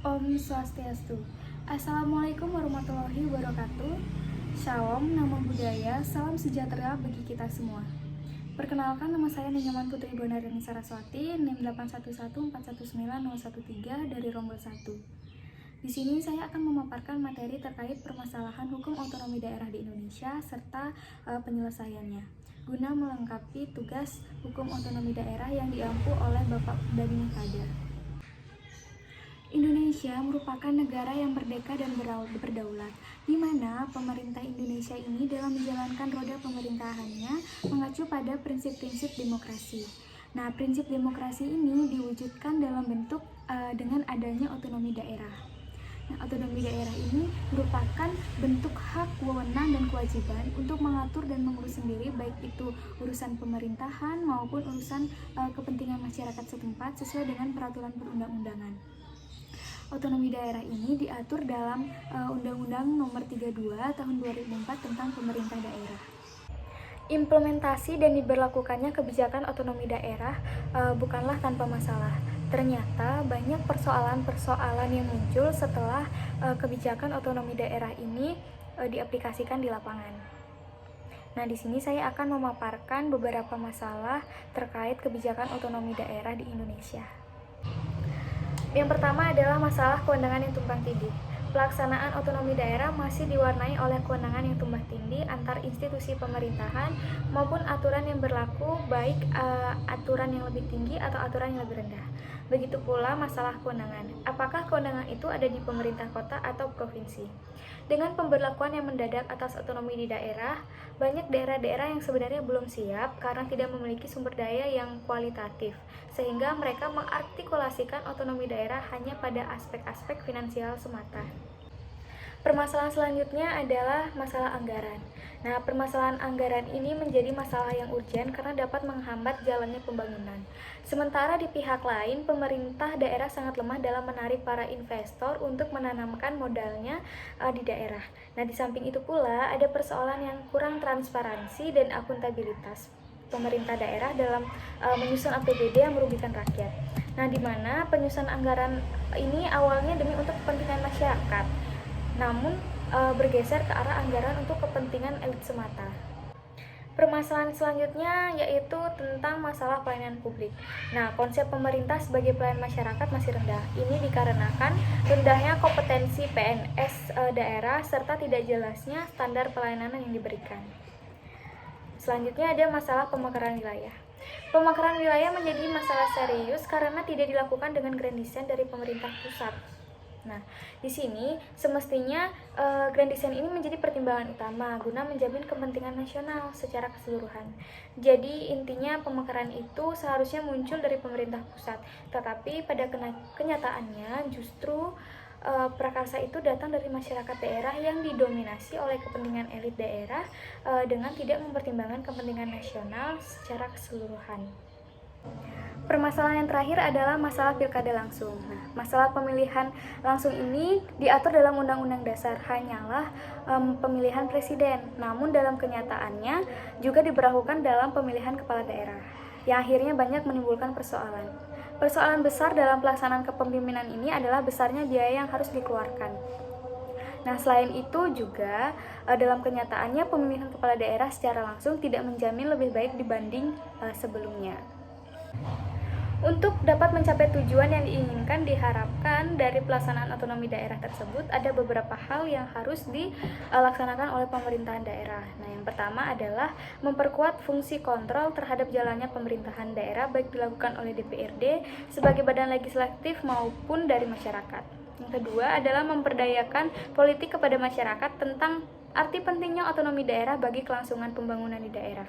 Om Swastiastu. Assalamualaikum warahmatullahi wabarakatuh. Shalom, namo buddhaya, salam sejahtera bagi kita semua. Perkenalkan, nama saya Ninyaman Putri Bonardani Saraswati, NIM 811419013 dari Rombol 1. Di sini saya akan memaparkan materi terkait permasalahan hukum otonomi daerah di Indonesia serta penyelesaiannya, guna melengkapi tugas hukum otonomi daerah yang diampu oleh Bapak Dani Kada. Indonesia merupakan negara yang merdeka dan berdaulat, di mana pemerintah Indonesia ini dalam menjalankan roda pemerintahannya mengacu pada prinsip-prinsip demokrasi. Nah, prinsip demokrasi ini diwujudkan dalam bentuk dengan adanya otonomi daerah. Nah, otonomi daerah ini merupakan bentuk hak, wewenang, dan kewajiban untuk mengatur dan mengurus sendiri, baik itu urusan pemerintahan maupun urusan kepentingan masyarakat setempat sesuai dengan peraturan perundang-undangan. Otonomi daerah ini diatur dalam Undang-Undang Nomor 32 Tahun 2004 tentang Pemerintah Daerah. Implementasi dan diberlakukannya kebijakan otonomi daerah bukanlah tanpa masalah. Ternyata banyak persoalan-persoalan yang muncul setelah kebijakan otonomi daerah ini diaplikasikan di lapangan. Nah, di sini saya akan memaparkan beberapa masalah terkait kebijakan otonomi daerah di Indonesia. Yang pertama adalah masalah kewenangan yang tumpang tindih. Pelaksanaan otonomi daerah masih diwarnai oleh kewenangan yang tumpang tindih antar institusi pemerintahan maupun aturan yang berlaku, baik aturan yang lebih tinggi atau aturan yang lebih rendah. Begitu pula masalah kewenangan. Apakah kewenangan itu ada di pemerintah kota atau provinsi? Dengan pemberlakuan yang mendadak atas otonomi di daerah, banyak daerah-daerah yang sebenarnya belum siap karena tidak memiliki sumber daya yang kualitatif, sehingga mereka mengartikulasikan otonomi daerah hanya pada aspek-aspek finansial semata. Permasalahan selanjutnya adalah masalah anggaran. Nah, permasalahan anggaran ini menjadi masalah yang urgen karena dapat menghambat jalannya pembangunan. Sementara di pihak lain, pemerintah daerah sangat lemah dalam menarik para investor untuk menanamkan modalnya di daerah. Nah, di samping itu pula ada persoalan yang kurang transparansi dan akuntabilitas pemerintah daerah dalam menyusun APBD yang merugikan rakyat. Nah, di mana penyusunan anggaran ini awalnya demi untuk kepentingan masyarakat, namun bergeser ke arah anggaran untuk kepentingan elit semata. Permasalahan selanjutnya yaitu tentang masalah pelayanan publik. Nah, konsep pemerintah sebagai pelayan masyarakat masih rendah. Ini dikarenakan rendahnya kompetensi PNS daerah serta tidak jelasnya standar pelayanan yang diberikan. Selanjutnya ada masalah pemekaran wilayah. Pemekaran wilayah menjadi masalah serius karena tidak dilakukan dengan grand design dari pemerintah pusat. Nah, di sini semestinya grand design ini menjadi pertimbangan utama guna menjamin kepentingan nasional secara keseluruhan. Jadi intinya pemekaran itu seharusnya muncul dari pemerintah pusat, tetapi pada kenyataannya justru prakarsa itu datang dari masyarakat daerah yang didominasi oleh kepentingan elit daerah dengan tidak mempertimbangkan kepentingan nasional secara keseluruhan. Permasalahan yang terakhir adalah masalah pilkada langsung. Nah, masalah pemilihan langsung ini diatur dalam Undang-Undang Dasar, hanyalah pemilihan presiden. Namun dalam kenyataannya juga diberlakukan dalam pemilihan kepala daerah, yang akhirnya banyak menimbulkan persoalan. Persoalan besar dalam pelaksanaan kepemimpinan ini adalah besarnya biaya yang harus dikeluarkan. Nah, selain itu juga dalam kenyataannya pemilihan kepala daerah secara langsung tidak menjamin lebih baik dibanding sebelumnya. Untuk dapat mencapai tujuan yang diinginkan, diharapkan dari pelaksanaan otonomi daerah tersebut ada beberapa hal yang harus dilaksanakan oleh pemerintahan daerah. Nah, yang pertama adalah memperkuat fungsi kontrol terhadap jalannya pemerintahan daerah, baik dilakukan oleh DPRD sebagai badan legislatif maupun dari masyarakat. Yang kedua adalah memperdayakan politik kepada masyarakat tentang arti pentingnya otonomi daerah bagi kelangsungan pembangunan di daerah.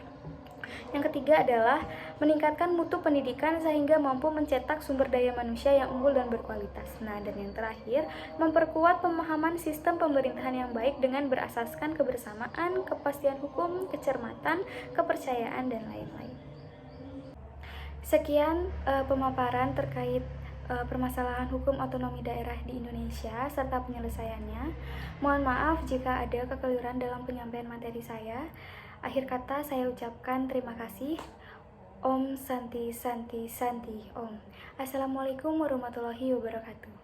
Yang ketiga adalah meningkatkan mutu pendidikan sehingga mampu mencetak sumber daya manusia yang unggul dan berkualitas. Nah, dan yang terakhir, memperkuat pemahaman sistem pemerintahan yang baik dengan berasaskan kebersamaan, kepastian hukum, kecermatan, kepercayaan, dan lain-lain. Sekian pemaparan terkait permasalahan hukum otonomi daerah di Indonesia serta penyelesaiannya. Mohon maaf jika ada kekeliruan dalam penyampaian materi saya. Akhir kata saya ucapkan terima kasih. Om Santi Santi Santi Om. Assalamualaikum warahmatullahi wabarakatuh.